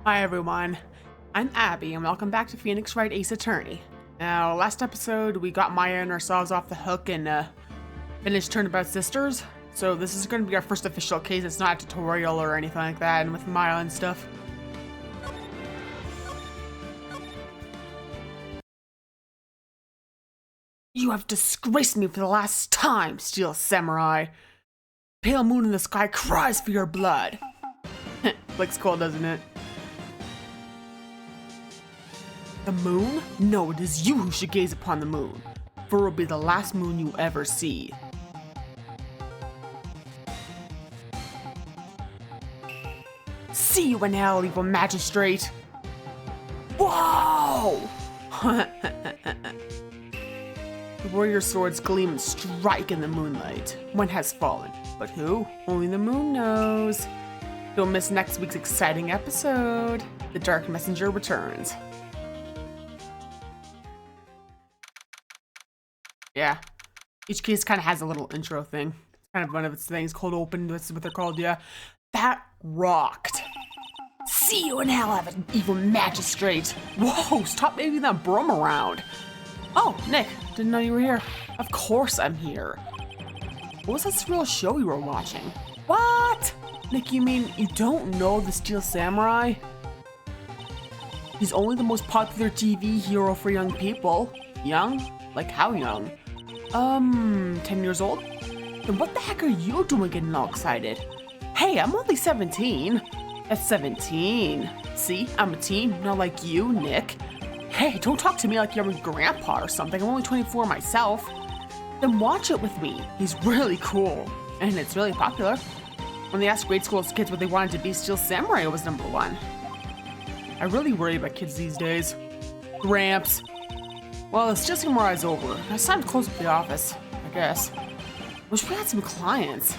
Hi everyone, I'm Abby and welcome back to Phoenix Wright Ace Attorney. Now, last episode we got Maya and ourselves off the hook and finished Turnabout Sisters, so this is going to be our first official case. It's not a tutorial or anything like that, and with Maya and stuff. You have disgraced me for the last time, Steel Samurai. Pale moon in the sky cries for your blood. Looks cool, doesn't it? The moon? No, it is you who should gaze upon the moon, for it will be the last moon you ever see. See you in hell, evil magistrate! Whoa! The warrior swords gleam and strike in the moonlight. One has fallen, but who? Only the moon knows. Don't miss next week's exciting episode. The Dark Messenger returns. Yeah, each case kind of has a little intro thing. It's kind of one of its things, cold open, that's what they're called, yeah. That rocked. See you in hell, evil magistrate. Whoa, stop waving that broom around. Oh, Nick, didn't know you were here. Of course I'm here. What was that surreal show you were watching? What? Nick, you mean you don't know the Steel Samurai? He's only the most popular TV hero for young people. Young? Like how young? 10 years old? Then what the heck are you doing getting all excited? Hey, I'm only 17. That's 17. See, I'm a teen, not like you, Nick. Hey, don't talk to me like you're a grandpa or something. I'm only 24 myself. Then watch it with me. He's really cool. And it's really popular. When they asked grade school kids what they wanted to be, Steel Samurai was #1. I really worry about kids these days. Gramps. Well, it's just Samurai's over. It's time to close up the office, I guess. Wish we had some clients.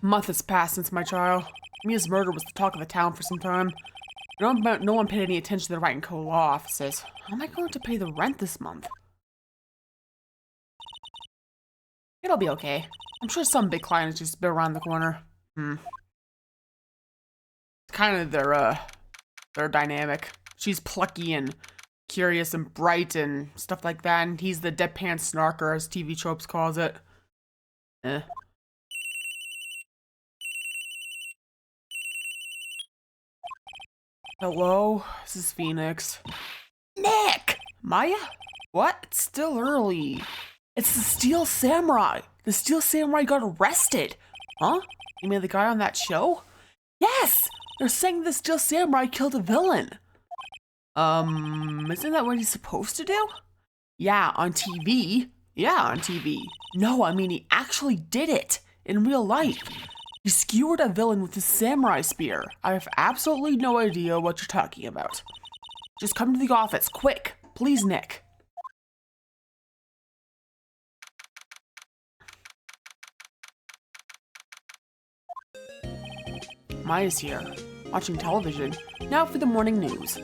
A month has passed since my trial. Mia's murder was the talk of the town for some time. No one paid any attention to the Wright & Co. law offices. How am I going to pay the rent this month? It'll be okay. I'm sure some big client is just around the corner. It's kind of their dynamic. She's plucky and curious and bright and stuff like that, and he's the deadpan snarker, as TV Tropes calls it. Hello, this is Phoenix. Nick! Maya? What? It's still early. It's the Steel Samurai. The Steel Samurai got arrested. Huh? You mean the guy on that show? Yes! They're saying the Steel Samurai killed a villain. Isn't that what he's supposed to do? Yeah, on TV. Yeah, on TV. No, I mean he actually did it in real life. He skewered a villain with his samurai spear. I have absolutely no idea what you're talking about. Just come to the office, quick. Please, Nick. Maya's here, watching television. Now for the morning news.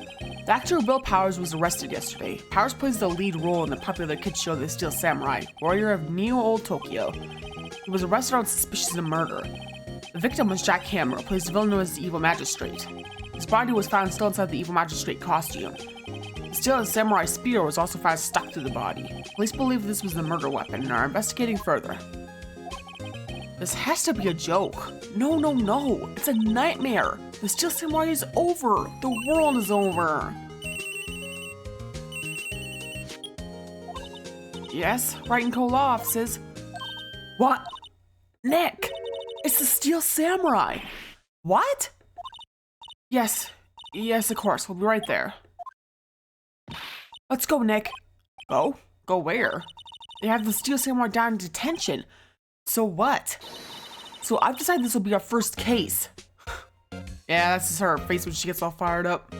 The actor Will Powers was arrested yesterday. Powers plays the lead role in the popular kids show The Steel Samurai, warrior of Neo-Old Tokyo. He was arrested on suspicion of murder. The victim was Jack Hammer, who plays the villain known as the Evil Magistrate. His body was found still inside the Evil Magistrate costume. The Steel Samurai spear was also found stuck to the body. Police believe this was the murder weapon and are investigating further. This has to be a joke. No, no, no. It's a nightmare. The Steel Samurai is over. The world is over. Yes, Wright & Co. law offices. What? Nick! It's the Steel Samurai. What? Yes, of course. We'll be right there. Let's go, Nick. Go? Go where? They have the Steel Samurai down in detention. So what? So I've decided this will be our first case. Yeah, that's just her face when she gets all fired up.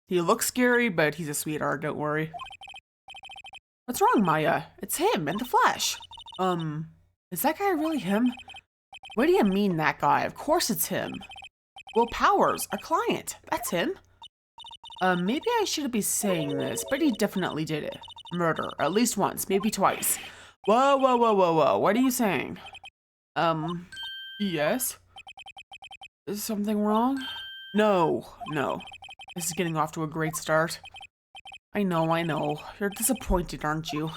He looks scary, but he's a sweetheart, don't worry. What's wrong, Maya? It's him in the flesh. Is that guy really him? What do you mean, that guy? Of course it's him. Will Powers, a client. That's him. Maybe I shouldn't be saying this, but he definitely did it. Murder, at least once, maybe twice. Whoa, whoa, whoa, whoa, whoa, what are you saying? Yes? Is something wrong? No, no. This is getting off to a great start. I know. You're disappointed, aren't you?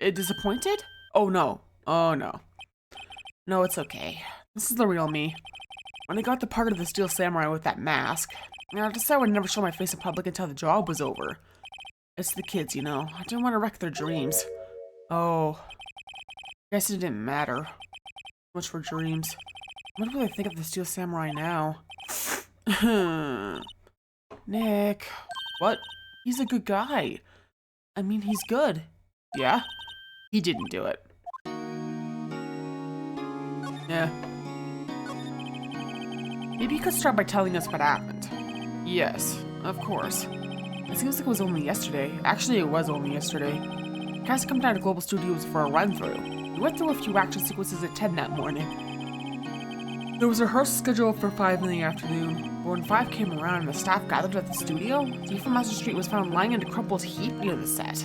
Disappointed? Oh, no. Oh, no. No, it's okay. This is the real me. When I got the part of the Steel Samurai with that mask, I decided I would never show my face in public until the job was over. It's the kids, you know. I didn't want to wreck their dreams. Oh. Guess it didn't matter. Much for dreams. What do they think of the Steel Samurai now? Nick. What? He's a good guy. I mean, he's good. Yeah? He didn't do it. Yeah. Maybe you could start by telling us what happened. Yes, of course. It seems like it was only yesterday. Actually, it was only yesterday. Cast come down to Global Studios for a run-through. We went through a few action sequences at 10 that morning. There was a rehearsal scheduled for 5 in the afternoon, but when 5 came around and the staff gathered at the studio, Thief from Master Street was found lying in a crumpled heap near the set.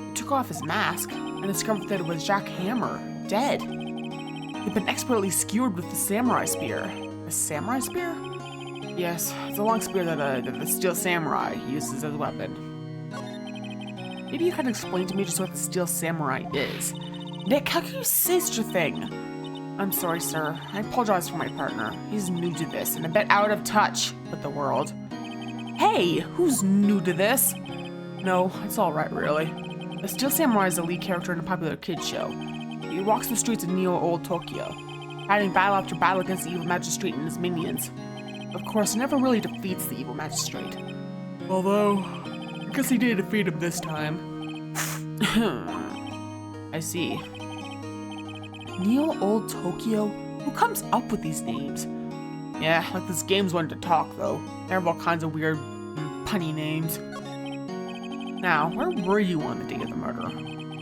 He took off his mask and discovered that it was Jack Hammer, dead. He'd been expertly skewered with the samurai spear. A samurai spear? Yes, it's a long spear that the Steel Samurai uses as a weapon. Maybe you could explain to me just what the Steel Samurai is. Nick, how can you say such a thing? I'm sorry, sir. I apologize for my partner. He's new to this and a bit out of touch with the world. Hey, who's new to this? No, it's alright, really. The Steel Samurai is the lead character in a popular kids show. He walks the streets of Old Tokyo, fighting battle after battle against the evil magistrate and his minions. Of course, he never really defeats the evil magistrate. Although, I guess he did defeat him this time. I see. Old Tokyo? Who comes up with these names? Yeah, like this game's one to talk, though. They have all kinds of weird, punny names. Now, where were you on the day of the murder?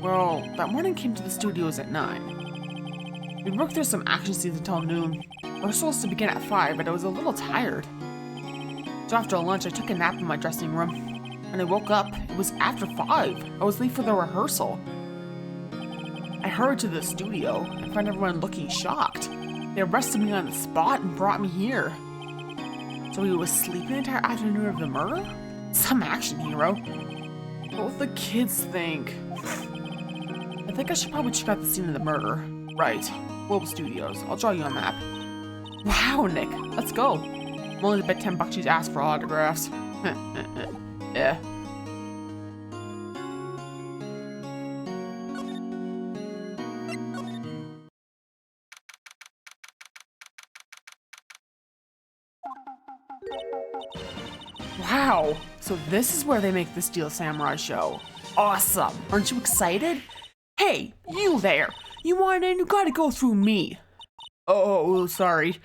Well, that morning came to the studios at 9. We worked through some action scenes until noon. We were supposed to begin at 5, but I was a little tired. So after lunch, I took a nap in my dressing room. When I woke up, it was after 5. I was late for the rehearsal. I hurried to the studio and found everyone looking shocked. They arrested me on the spot and brought me here. So he was sleeping the entire afternoon of the murder? Some action hero. What will the kids think? I think I should probably check out the scene of the murder. Right. Global Studios. I'll draw you a map. Wow, Nick. Let's go. I'm only bet $10 you'd ask for autographs. Yeah. Wow. So this is where they make the Steel Samurai show. Awesome. Aren't you excited? Hey, you there. You want in? You gotta go through me. Oh, sorry.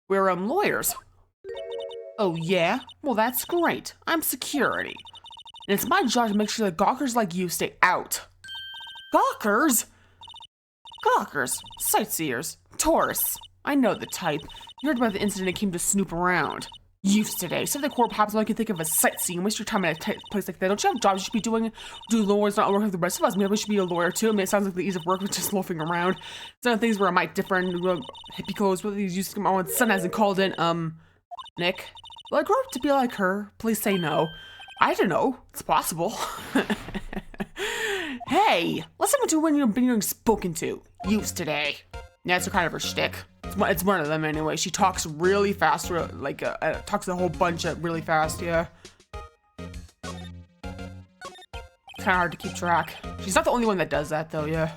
We're, lawyers. Oh, yeah? Well, that's great. I'm security. And it's my job to make sure that gawkers like you stay out. Gawkers? Gawkers. Sightseers. Tourists. I know the type. You heard about the incident and came to snoop around. Youths today. Something horrible happens all I can think of as sightseeing. Waste your time in a place like that. Don't you have jobs you should be doing? Do lawyers not work like the rest of us? Maybe we should be a lawyer too. I mean, it sounds like the ease of work with just loafing around. Some of the things where I might differ and hippie clothes, what these used to come on. Son hasn't called in. Nick? Will I grow up to be like her? Please say no. I don't know. It's possible. Hey, listen to when you're being spoken to. Youths today. Yeah, it's kind of her shtick. It's one of them anyway. She talks really fast, like, talks a whole bunch really fast, yeah. Kind of hard to keep track. She's not the only one that does that, though, yeah.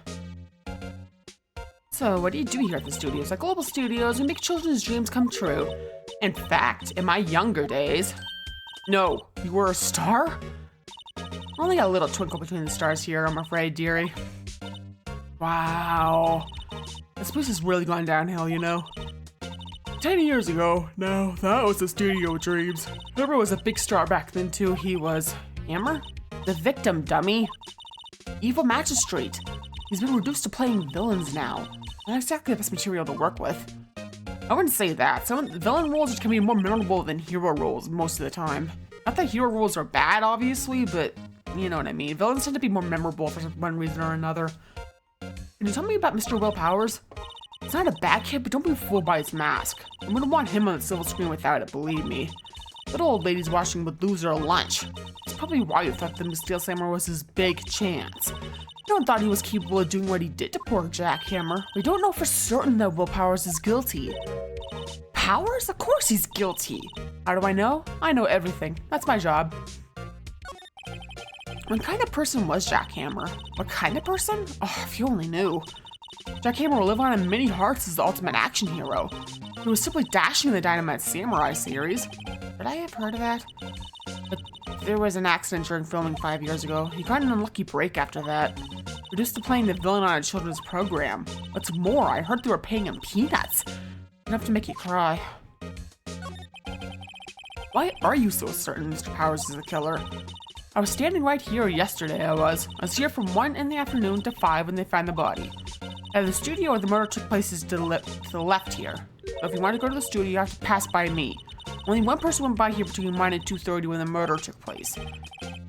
So, what do you do here at the studios? At Global Studios, we make children's dreams come true. In fact, in my younger days... No, you were a star? Only got a little twinkle between the stars here, I'm afraid, dearie. Wow. This place has really gone downhill, you know. 10 years ago, now that was the studio dreams. Whoever was a big star back then too, he was... Hammer? The victim, dummy. Evil magistrate. He's been reduced to playing villains now. Not exactly the best material to work with. I wouldn't say that. Some villain roles can be more memorable than hero roles most of the time. Not that hero roles are bad, obviously, but you know what I mean. Villains tend to be more memorable for one reason or another. Can you tell me about Mr. Will Powers? He's not a bad kid, but don't be fooled by his mask. I wouldn't want him on the silver screen without it, believe me. Little old lady's watching would lose her lunch. That's probably why you thought the Mystical Samurai was his big chance. No one thought he was capable of doing what he did to poor Jackhammer. We don't know for certain that Will Powers is guilty. Powers? Of course he's guilty. How do I know? I know everything. That's my job. What kind of person was Jackhammer? What kind of person? Oh, if you only knew. Jackhammer will live on in many hearts as the ultimate action hero. He was simply dashing in the Turnabout Samurai series. Would I have heard of that? But there was an accident during filming 5 years ago. He got an unlucky break after that. Reduced to playing the villain on a children's program. What's more, I heard they were paying him peanuts. Enough to make you cry. Why are you so certain Mr. Powers is the killer? I was standing right here yesterday, I was here from 1 in the afternoon to 5 when they found the body. Now the studio where the murder took place is to the left here. So if you want to go to the studio, you have to pass by me. Only one person went by here between 1 and 2:30 when the murder took place.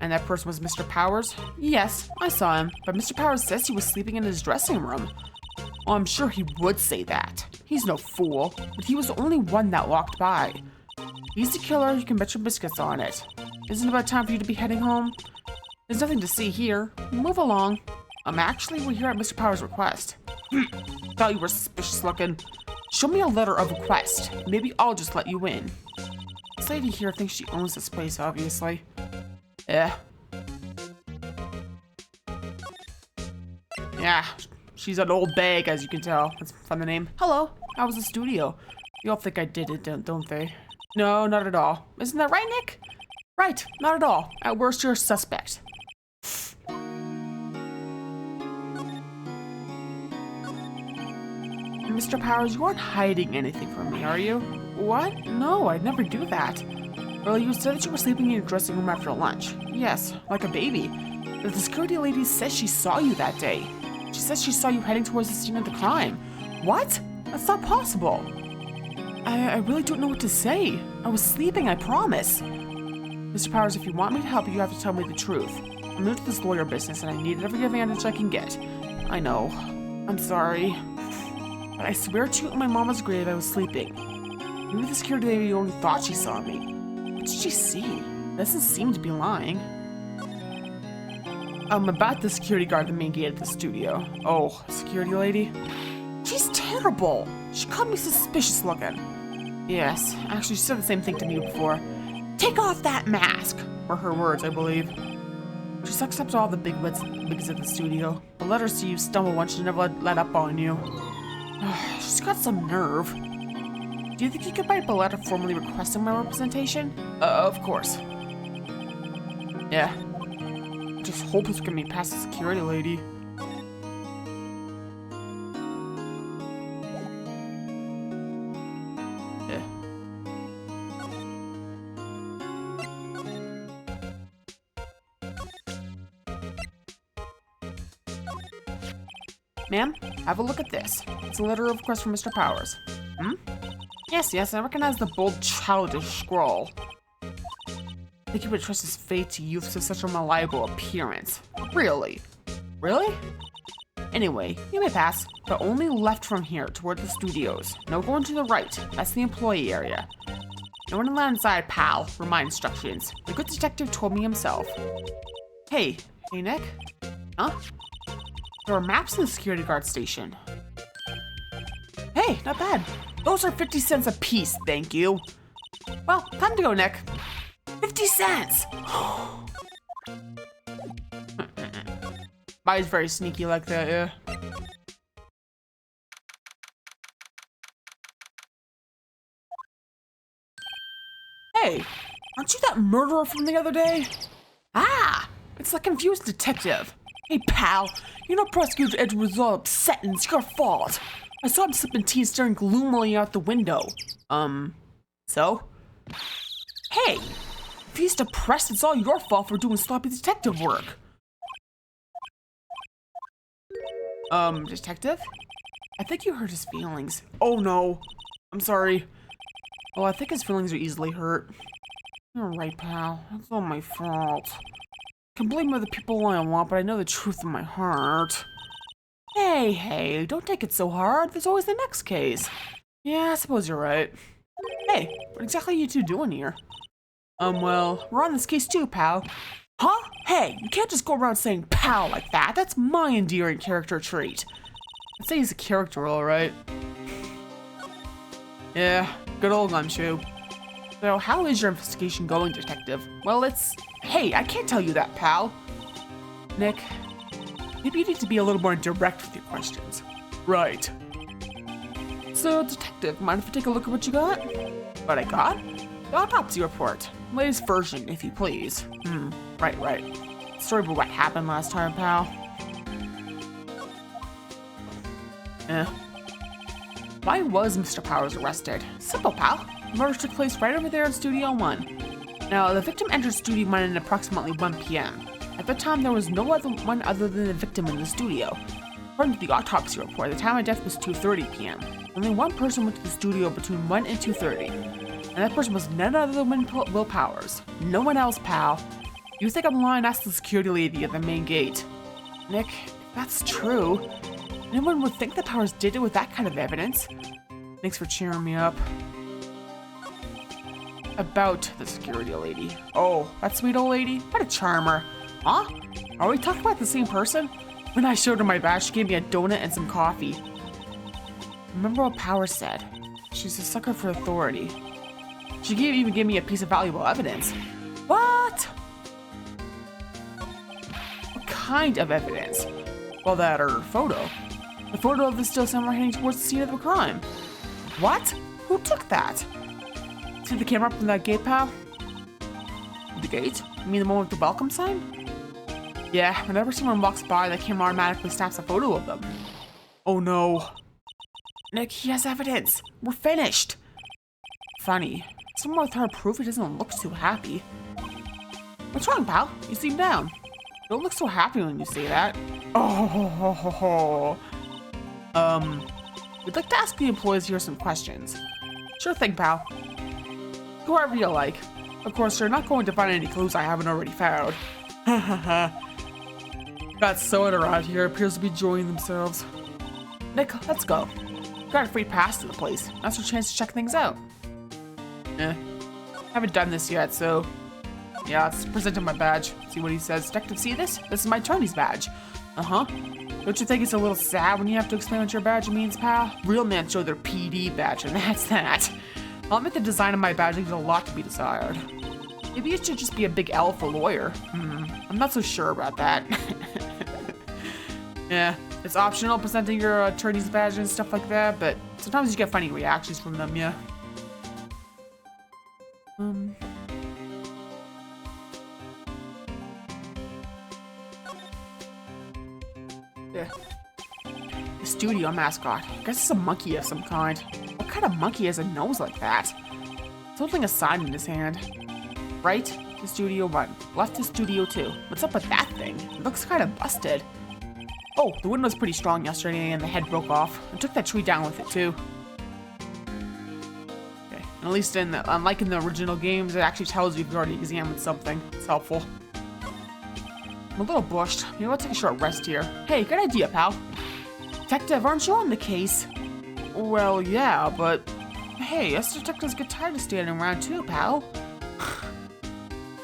And that person was Mr. Powers? Yes, I saw him, but Mr. Powers says he was sleeping in his dressing room. Oh, I'm sure he would say that. He's no fool, but he was the only one that walked by. He's the killer, you can bet your biscuits on it. Isn't it about time for you to be heading home? There's nothing to see here. Move along. Actually, we're here at Mr. Powers' request. Thought you were suspicious looking. Show me a letter of request. Maybe I'll just let you in. This lady here thinks she owns this place, obviously. Yeah, she's an Oldbag, as you can tell. That's from the name. Hello, how was the studio? You all think I did it, don't they? No, not at all. Isn't that right, Nick? Right, not at all. At worst, you're a suspect. Mr. Powers, you aren't hiding anything from me, are you? What? No, I'd never do that. Well, you said that you were sleeping in your dressing room after lunch. Yes, like a baby. But the security lady says she saw you that day. She says she saw you heading towards the scene of the crime. What? That's not possible. I really don't know what to say. I was sleeping, I promise. Mr. Powers, if you want me to help you, you have to tell me the truth. I'm new to this lawyer business and I need every advantage I can get. I know. I'm sorry. But I swear to you on my mama's grave I was sleeping. Maybe the security lady only thought she saw me. What did she see? Doesn't seem to be lying. About the security guard at the main gate at the studio. Oh, security lady? She's terrible. She called me suspicious looking. Yes, actually she said the same thing to me before. Take off that mask, were her words, I believe. She sucks up to all the bigwigs at the studio, but let her see you stumble once she never let up on you. She's got some nerve. Do you think you could write a letter formally requesting my representation? Of course. Yeah. Just hope it's gonna be past the security lady. Yeah. Ma'am, have a look at this. It's a letter of request from Mr. Powers. Yes, I recognize the bold, childish scrawl. I think he would trust his fate to youths of such a reliable appearance. Really? Really? Anyway, you may pass, but only left from here toward the studios. No going to the right. That's the employee area. No one allowed inside, pal, were my instructions. The good detective told me himself. Hey, Nick? Huh? There are maps in the security guard station. Hey, not bad. Those are 50 cents a piece, thank you. Well, time to go, Nick. 50 cents! Buy's very sneaky like that, yeah. Hey, aren't you that murderer from the other day? Ah, it's that confused detective. Hey, pal, you know Prosecutor Edward was all upset and it's your fault. I saw him sipping tea and staring gloomily out the window. So? Hey, if he's depressed, it's all your fault for doing sloppy detective work. Detective? I think you hurt his feelings. Oh no. I'm sorry. Oh, I think his feelings are easily hurt. You're right, pal. It's all my fault. I can blame other people all I want, but I know the truth in my heart. Hey, don't take it so hard. There's always the next case. Yeah, I suppose you're right. Hey, what exactly are you two doing here? Well, we're on this case too, pal. Huh? Hey, you can't just go around saying pal like that. That's my endearing character trait. I'd say he's a character, alright. Yeah, good old Gumshoe. So, how is your investigation going, detective? Well, hey, I can't tell you that, pal. Nick, maybe you need to be a little more direct with your questions. Right. So, detective, mind if I take a look at what you got? What I got? The autopsy report. Latest version, if you please. Right. Sorry about what happened last time, pal. Why was Mr. Powers arrested? Simple, pal. The murder took place right over there in Studio 1. Now, the victim entered Studio 1 at approximately 1 p.m. At the time, there was no other one other than the victim in the studio. According to the autopsy report, the time of death was 2:30 p.m. Only one person went to the studio between 1 and 2:30. And that person was none other than Will Powers. No one else, pal. You think I'm lying? Ask the security lady at the main gate. Nick, if that's true, anyone would think that Powers did it with that kind of evidence. Thanks for cheering me up. About the security lady. Oh, that sweet old lady? What a charmer. Huh? Are we talking about the same person? When I showed her my badge, she gave me a donut and some coffee. Remember what Powers said? She's a sucker for authority. She even gave me a piece of valuable evidence. What? What kind of evidence? Well, that or photo. The photo of the still samurai heading towards the scene of the crime. What? Who took that? See the camera up from that gate, pal? The gate? You mean the one with the welcome sign? Yeah, whenever someone walks by, the camera automatically snaps a photo of them. Oh no. Nick, he has evidence. We're finished. Funny. Someone with hard proof, he doesn't look too happy. What's wrong, pal? You seem down. You don't look so happy when you say that. Oh. We'd like to ask the employees here some questions. Sure thing, pal. Go wherever you like. Of course, you're not going to find any clues I haven't already found. That soda around here appears to be enjoying themselves. Nick, let's go. Got a free pass to the place. That's your chance to check things out. Haven't done this yet, so... Yeah, let's present him my badge. See what he says. Detective, see this? This is my attorney's badge. Don't you think it's a little sad when you have to explain what your badge means, pal? Real men show their PD badge, and that's that. I'll admit the design of my badge leaves a lot to be desired. Maybe it should just be a big L for lawyer. I'm not so sure about that. Yeah, it's optional presenting your attorney's badge and stuff like that, but sometimes you get funny reactions from them, yeah. Yeah. The studio mascot. I guess it's a monkey of some kind. What kind of monkey has a nose like that? It's holding a sign in his hand. Right to Studio 1. Left to Studio 2. What's up with that thing? It looks kind of busted. Oh, the wind was pretty strong yesterday and the head broke off. I took that tree down with it too. Okay. And at least unlike in the original games, it actually tells you if you already examined something. It's helpful. I'm a little bushed. You know, let's take a short rest here. Hey, good idea, pal. Detective, aren't you on the case? Well, yeah, but... Hey, us detectives get tired of standing around too, pal.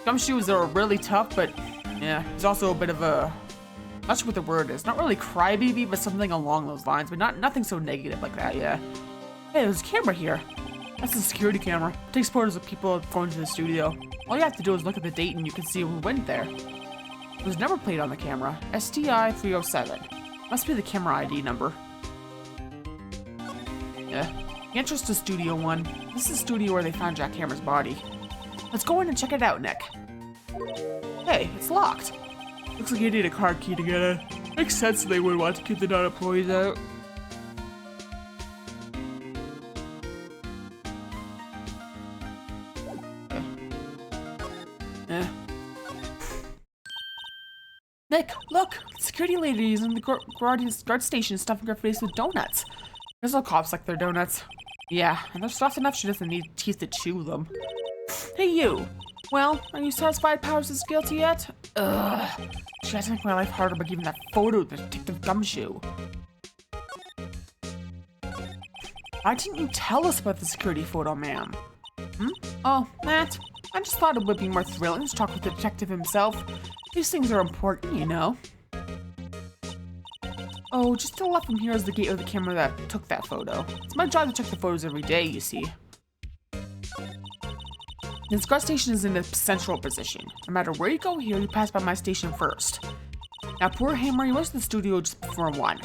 Gumshoes are really tough, but... Yeah, he's also a bit of a... Not sure what the word is. Not really crybaby, but something along those lines. But nothing so negative like that, yeah. Hey, there's a camera here. That's a security camera. It takes photos of people going to the studio. All you have to do is look at the date and you can see who went there. It was never played on the camera. STI 307. Must be the camera ID number. Yeah. The entrance to Studio 1. This is the studio where they found Jack Hammer's body. Let's go in and check it out, Nick. Hey, it's locked. Looks like you need a card key to get in. Makes sense that they would want to keep the non-employees out. Nick, look! The security ladies in the guard station stuffing her face with donuts. There's no cops like their donuts. Yeah, and they're soft enough she doesn't need teeth to chew them. Hey, you. Well, are you satisfied Powers is guilty yet? Ugh. She has to make my life harder by giving that photo to Detective Gumshoe. Why didn't you tell us about the security photo, ma'am? Oh, Matt, I just thought it would be more thrilling to talk with the detective himself. These things are important, you know. Oh, just to the left from here is the gate of the camera that took that photo. It's my job to check the photos every day, you see. The guard station is in a central position. No matter where you go here, you pass by my station first. Now, poor Hammer, he was in the studio just before 1.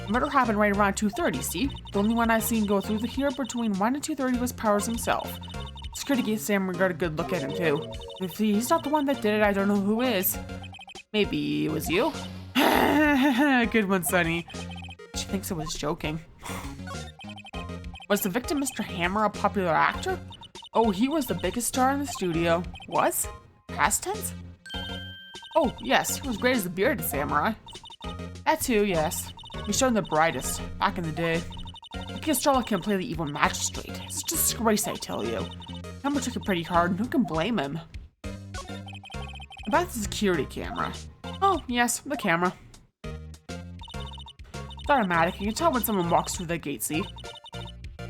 The murder happened right around 2:30, see? The only one I seen go through here between 1 and 2:30 was Powers himself. Security gate Sam got a good look at him, too. If he's not the one that did it, I don't know who is. Maybe it was you? Good one, Sonny. She thinks I was joking. Was the victim Mr. Hammer a popular actor? Oh, he was the biggest star in the studio. Was? Past tense? Oh, yes, he was great as the bearded samurai. That too, yes. He showed him the brightest, back in the day. The kid Starla can play the evil magistrate. It's a disgrace, I tell you. Hammer took it pretty hard, and who can blame him? About the security camera. Oh, yes, the camera. It's automatic. You can tell when someone walks through the gate, see?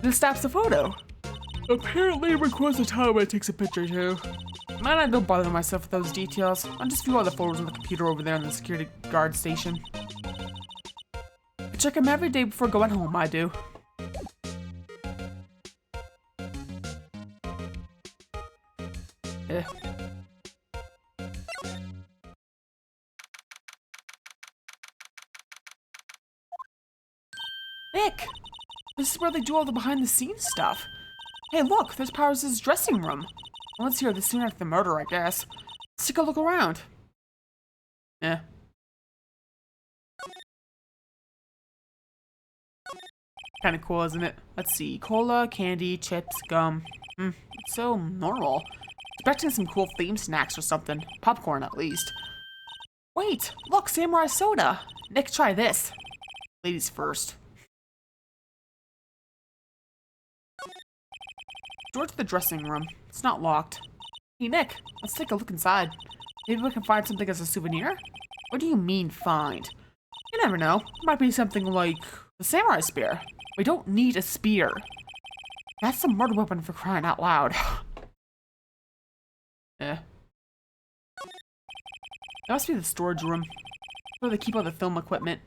This stops the photo. Apparently, it records the time when it takes a picture, too. Man, I don't bother myself with those details. I just view all the photos on the computer over there in the security guard station. I check them every day before going home, I do. Eh. Nick! This is where they do all the behind-the-scenes stuff. Hey, look! There's Powers' dressing room. No one's here this soon after the murder, I guess. Let's take a look around. Eh. Kinda cool, isn't it? Let's see. Cola, candy, chips, gum. It's so normal. Expecting some cool theme snacks or something. Popcorn, at least. Wait! Look! Samurai soda! Nick, try this. Ladies first. Door to the dressing room. It's not locked. Hey, Nick, let's take a look inside. Maybe we can find something as a souvenir? What do you mean, find? You never know. It might be something like the samurai spear. We don't need a spear. That's a murder weapon for crying out loud. Eh. That must be the storage room. Where they keep all the film equipment.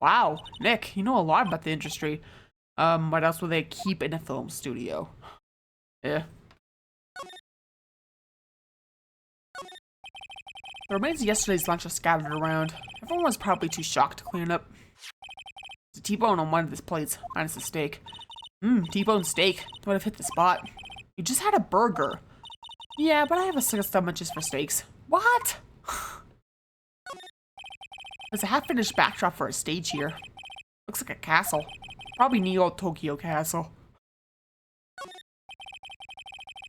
Wow, Nick, you know a lot about the industry. What else will they keep in a film studio? Yeah. The remains of yesterday's lunch are scattered around. Everyone was probably too shocked to clean up. There's a T-bone on one of his plates, minus the steak. T-bone steak. Would have hit the spot. You just had a burger. Yeah, but I have a sick stomach just for steaks. What? There's a half-finished backdrop for a stage here. Looks like a castle. Probably Neo Tokyo Castle.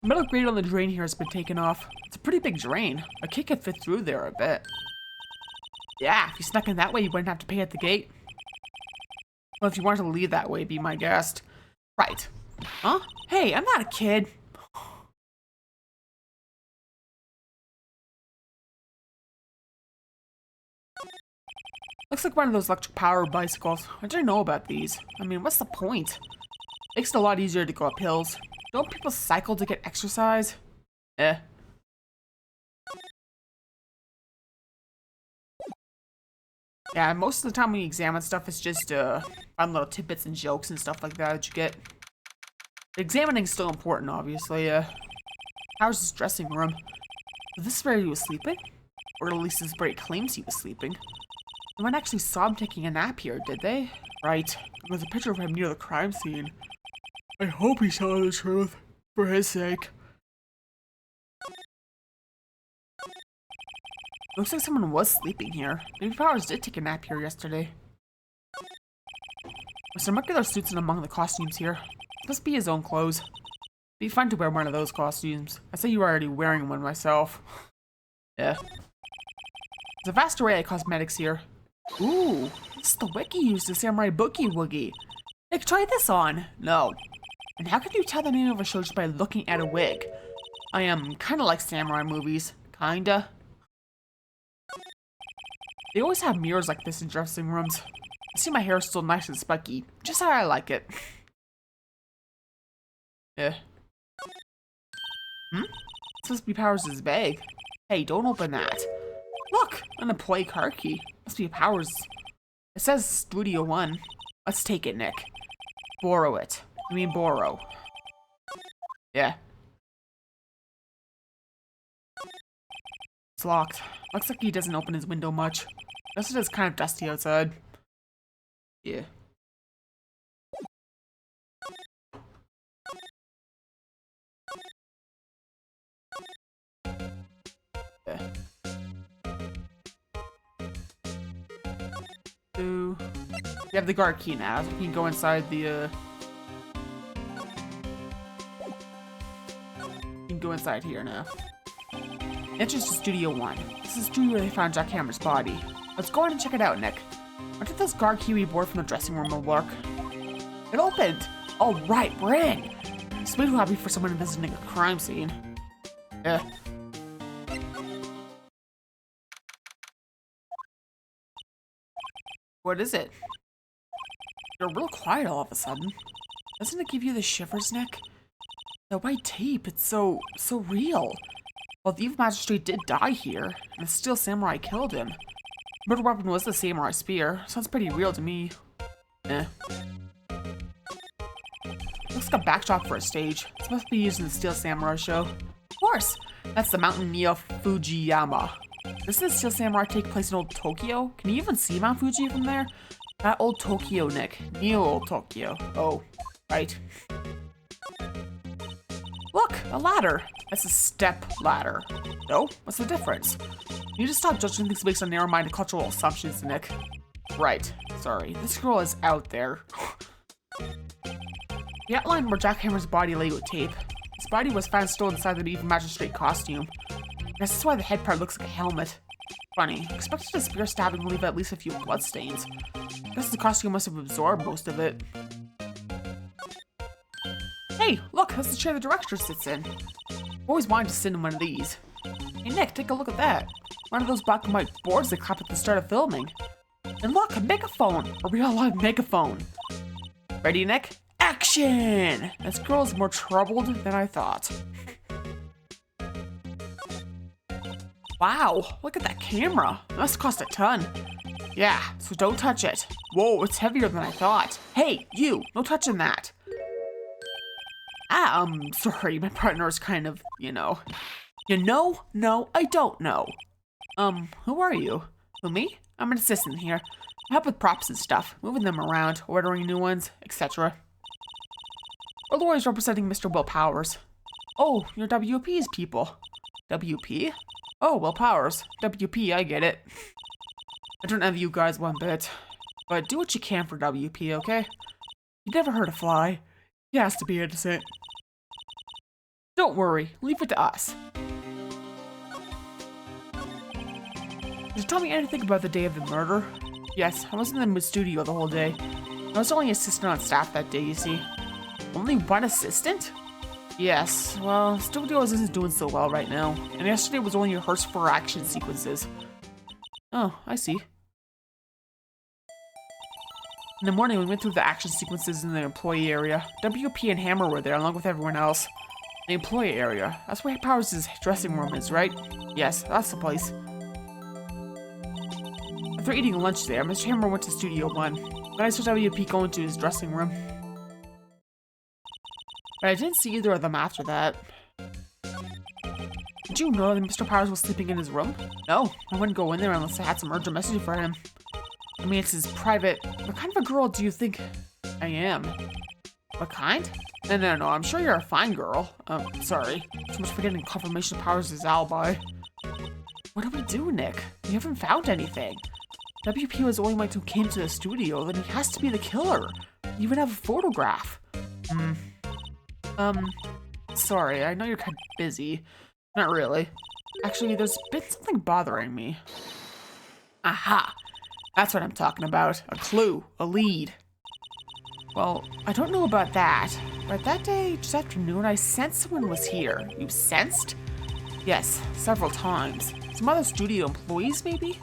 The metal grate on the drain here has been taken off. It's a pretty big drain. A kid could fit through there a bit. Yeah, if you snuck in that way, you wouldn't have to pay at the gate. Well, if you wanted to leave that way, be my guest. Right. Huh? Hey, I'm not a kid. Looks like one of those electric power bicycles. I didn't know about these. I mean, what's the point? Makes it a lot easier to go up hills. Don't people cycle to get exercise? Eh. Yeah, most of the time when you examine stuff, it's just fun little tidbits and jokes and stuff like that you get. Examining's still important, obviously. How's dressing room? Was this where he was sleeping? Or at least this is where he claims he was sleeping. No one actually saw him taking a nap here, did they? Right. There was a picture of him near the crime scene. I hope he's telling the truth, for his sake. Looks like someone was sleeping here. Maybe Powers did take a nap here yesterday. There's some regular suits in among the costumes here. Must be his own clothes. Be fun to wear one of those costumes. I say you were already wearing one myself. Yeah. There's a vast array of cosmetics here. Ooh, this is the wig he used to Samurai Boogie Woogie. Nick, try this on. No. And how can you tell the name of a show just by looking at a wig? I am kind of like samurai movies. Kinda. They always have mirrors like this in dressing rooms. I see my hair is still nice and spiky. Just how I like it. Yeah. Hmm? It's supposed to be Powers' bag. Hey, don't open that. Look! An employee car key. Must be Powers. It says Studio 1. Let's take it, Nick. Borrow it. I mean borrow. Yeah. It's locked. Looks like he doesn't open his window much. Guess it is kind of dusty outside. Yeah. Yeah. So, you have the guard key now, so you can go inside the, you can go inside here now. Entrance to Studio 1. This is the studio where they found Jack Hammer's body. Let's go in and check it out, Nick. What did this guard key we borrowed from the dressing room will work? It opened! All right, we're in! It's way too happy for someone visiting a crime scene. What is it? You're real quiet all of a sudden. Doesn't it give you the shivers, Nick? The white tape, it's so real. Well, the evil magistrate did die here, and the steel samurai killed him. The murder weapon was the samurai spear. Sounds pretty real to me. Looks like a backdrop for a stage. It's supposed to be used in the Steel Samurai show. Of course! That's the mountain near Fujiyama. Doesn't the Steel Samurai take place in old Tokyo? Can you even see Mount Fuji from there? That old Tokyo, Nick. Neo old Tokyo. Oh, right. Look, a ladder. That's a step ladder. No? What's the difference? You need to stop judging things based on narrow-minded cultural assumptions, Nick. Right. Sorry. This girl is out there. The outline where Jack Hammer's body lay with tape. His body was found still inside the evil magistrate costume. I guess that's why the head part looks like a helmet. Funny. Expected a spear stabbing will leave at least a few bloodstains. I guess the costume must have absorbed most of it. Hey, look, that's the chair the director sits in. I've always wanted to sit in one of these. Hey Nick, take a look at that. One of those black and white boards they clap at the start of filming. And look, a megaphone! A real live megaphone. Ready, Nick? Action! This girl is more troubled than I thought. Wow, look at that camera. It must cost a ton. Yeah, so don't touch it. Whoa, it's heavier than I thought. Hey, you, no touching that. Sorry, my partner is kind of, you know. You know? No, I don't know. Who are you? Who, me? I'm an assistant here. I help with props and stuff, moving them around, ordering new ones, etc. We're lawyers representing Mr. Will Powers. Oh, you're WP's people. WP? Oh, Will Powers. WP, I get it. I don't envy you guys one bit. But do what you can for WP, okay? You never hurt a fly. He has to be innocent. Don't worry, leave it to us. Did you tell me anything about the day of the murder? Yes, I was in the studio the whole day. I was only assistant on staff that day, you see. Only one assistant? Yes, well, studios isn't doing so well right now. And yesterday was only rehearsed for action sequences. Oh, I see. In the morning, we went through the action sequences in the employee area. WP and Hammer were there along with everyone else. The employee area. That's where Powers' dressing room is, right? Yes, that's the place. After eating lunch there, Mr. Hammer went to Studio 1. Then I saw WP go into his dressing room. But I didn't see either of them after that. Did you know that Mr. Powers was sleeping in his room? No, I wouldn't go in there unless I had some urgent message for him. I mean, it's his private... What kind of a girl do you think I am? What kind? No, I'm sure you're a fine girl. Sorry. Too much for getting confirmation of Powers' alibi. What do we do, Nick? We haven't found anything. WP was the only one who came to the studio, then he has to be the killer. You even have a photograph. Sorry, I know you're kind of busy. Not really. Actually, there's been something bothering me. Aha! That's what I'm talking about. A clue. A lead. Well, I don't know about that, but that day, just afternoon, I sensed someone was here. You sensed? Yes, several times. Some other studio employees, maybe?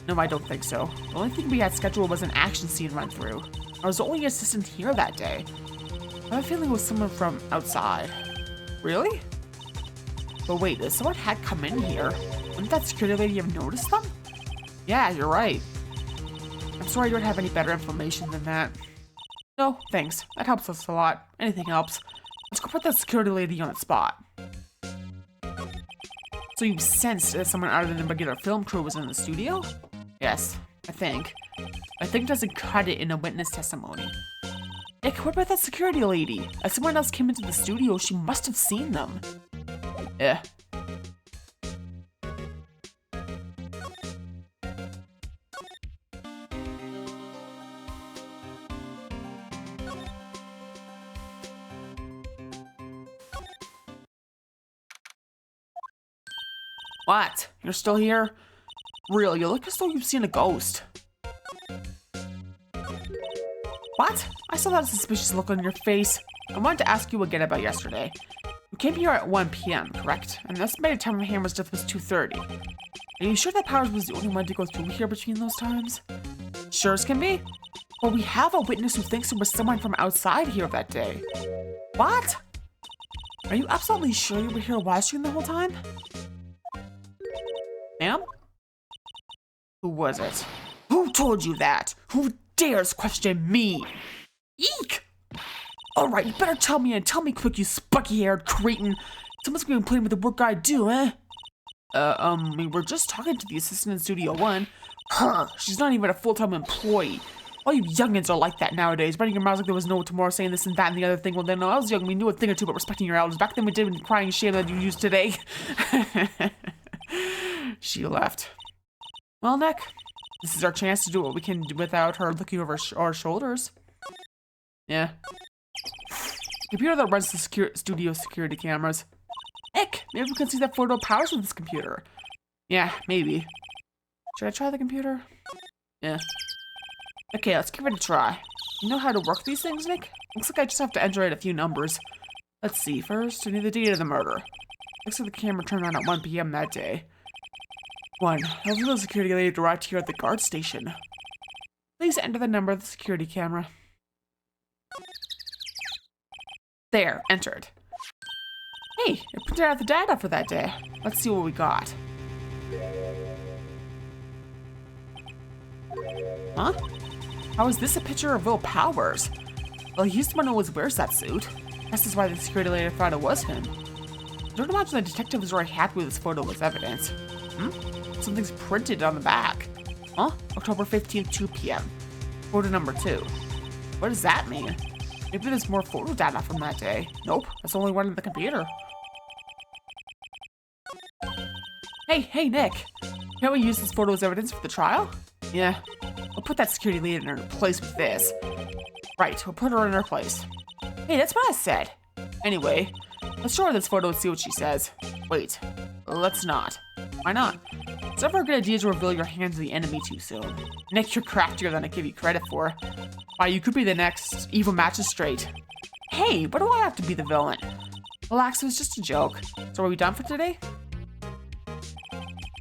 No, I don't think so. The only thing we had scheduled was an action scene run through. I was the only assistant here that day. I have a feeling it was someone from outside. Really? But wait, if someone had come in here, wouldn't that security lady have noticed them? Yeah, you're right. I'm sorry I don't have any better information than that. No, thanks. That helps us a lot. Anything helps. Let's go put that security lady on the spot. So you sensed that someone other than the regular film crew was in the studio? Yes, I think. I think it doesn't cut it in a witness testimony. Nick, what about that security lady? As someone else came into the studio, she must have seen them. Yeah. What? You're still here? Real, you look as though you've seen a ghost. What? I saw that suspicious look on your face. I wanted to ask you again about yesterday. You came here at 1 p.m., correct? And the estimated time of Hammer's death was 2:30. Are you sure that Powers was the only one to go through here between those times? Sure as can be. Well, we have a witness who thinks it was someone from outside here that day. What? Are you absolutely sure you were here watching the whole time? Ma'am? Who was it? Who told you that? Who dares question me? Eek! Alright, you better tell me and tell me quick, you spunky-haired cretin. Someone's gonna complain with the work I do, eh? We were just talking to the assistant in Studio 1. Her! She's not even a full-time employee. All you youngins are like that nowadays, running your mouths like there was no tomorrow, saying this and that and the other thing. Well, then, when I was young, we knew a thing or two about respecting your elders. Back then, we didn't crying shame that you use today. She left. Well, Nick, this is our chance to do what we can do without her looking over our shoulders. Yeah. Computer that runs the studio security cameras. Nick, maybe we can see that photo of Powers with this computer. Yeah, maybe. Should I try the computer? Yeah. Okay, let's give it a try. You know how to work these things, Nick? Looks like I just have to enter in a few numbers. Let's see, first, I need the date of the murder. Looks like the camera turned on at 1 p.m. that day. 1. Hopefully the security lady arrived here at the guard station. Please enter the number of the security camera. There, entered. Hey, it printed out the data for that day. Let's see what we got. Huh? How is this a picture of Will Powers? Well, he used to always wears that suit. This is why the security lady thought it was him. I don't imagine the detective was very happy with this photo as evidence. Something's printed on the back. Huh? October 15th, 2 p.m. Photo number 2. What does that mean? Maybe there's more photo data from that day. Nope, that's the only one in the computer. Hey, Nick. Can't we use this photo as evidence for the trial? Yeah. We'll put that security lady in her place with this. Right, we'll put her in her place. Hey, that's what I said. Anyway, let's show her this photo and see what she says. Wait, let's not. Why not? It's never a good idea to reveal your hand to the enemy too soon. Nick, you're craftier than I give you credit for. Why, you could be the next evil magistrate. Hey, what do I have to be the villain? Relax, it was just a joke. So are we done for today?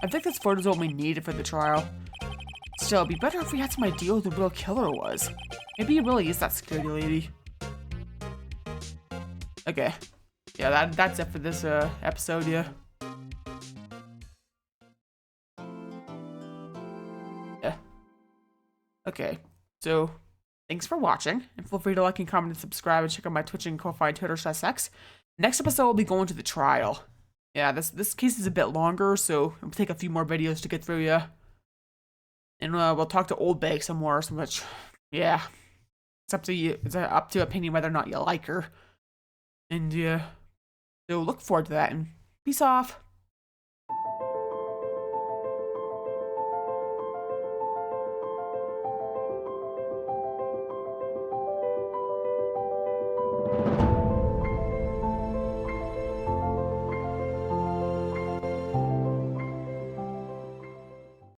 I think this photo's what we needed for the trial. Still, it'd be better if we had some idea who the real killer was. Maybe it really is that security lady. Okay. Yeah, that's it for this episode, yeah. Okay, so thanks for watching, and feel free to like and comment and subscribe and check out my Twitch and Ko-Fi and Twitter/X. Next episode we'll be going to the trial. Yeah, this case is a bit longer, so it'll take a few more videos to get through, yeah. And we'll talk to Oldbag some more, so much. Yeah, it's up to you. It's up to opinion whether or not you like her. And yeah, so look forward to that, and peace off.